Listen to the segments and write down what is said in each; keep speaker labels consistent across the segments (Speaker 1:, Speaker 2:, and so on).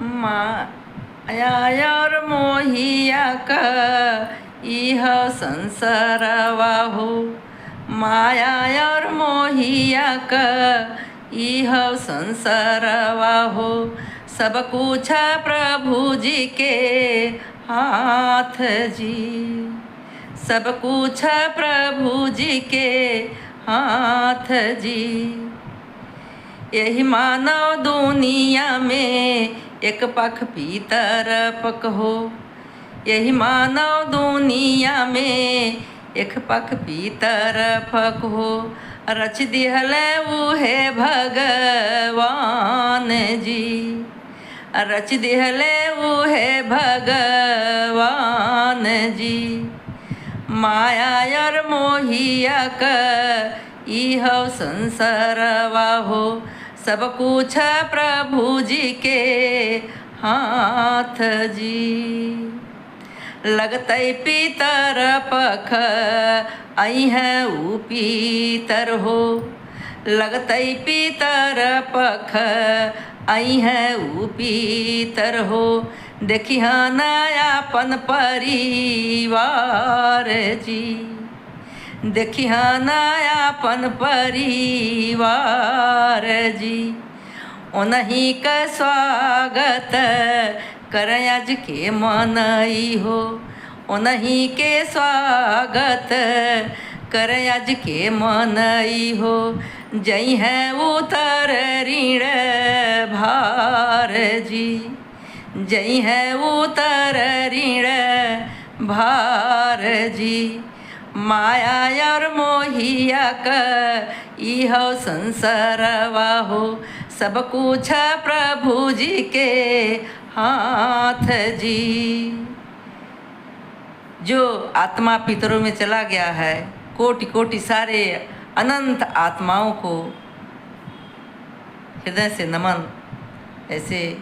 Speaker 1: माया और मोहिया का इह संसारवा हो। माया और मोहिया का इह संसारवा हो। सब कुछ प्रभु जी के हाथ जी। सब कुछ प्रभु जी के हाथ जी। यही मानव दुनिया में एक पख पीतर पक हो। यही मानव दुनिया में एक पख पीतर पक हो। रच दिहल उहे भगवान जी। रच दिहल उहे भगवान जी। माया और मोहिया का इह संसारवा हो। सब कुछ प्रभु जी के हाथ जी। लगतै पीतर पख आई है ऊ पीतर हो। लगतै पीतर पख आई है ऊ पीतर हो। देखिया नयापन परिवार जी। देखिया नयापन परिवार जी। उन्हीं का स्वागत कर आज के मनई हो। उन्हीं के स्वागत कर आज के मनई हो। जई है उतर ऋण भार जी। जई है उतर ऋण भार जी। माया और मोहिया का इह संसारवा हो। सब कुछ प्रभु जी के हाथ जी। जो आत्मा पितरों में चला गया है, कोटि कोटि सारे अनंत आत्माओं को हृदय से नमन। ऐसे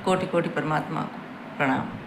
Speaker 1: कोटि कोटि परमात्मा को प्रणाम।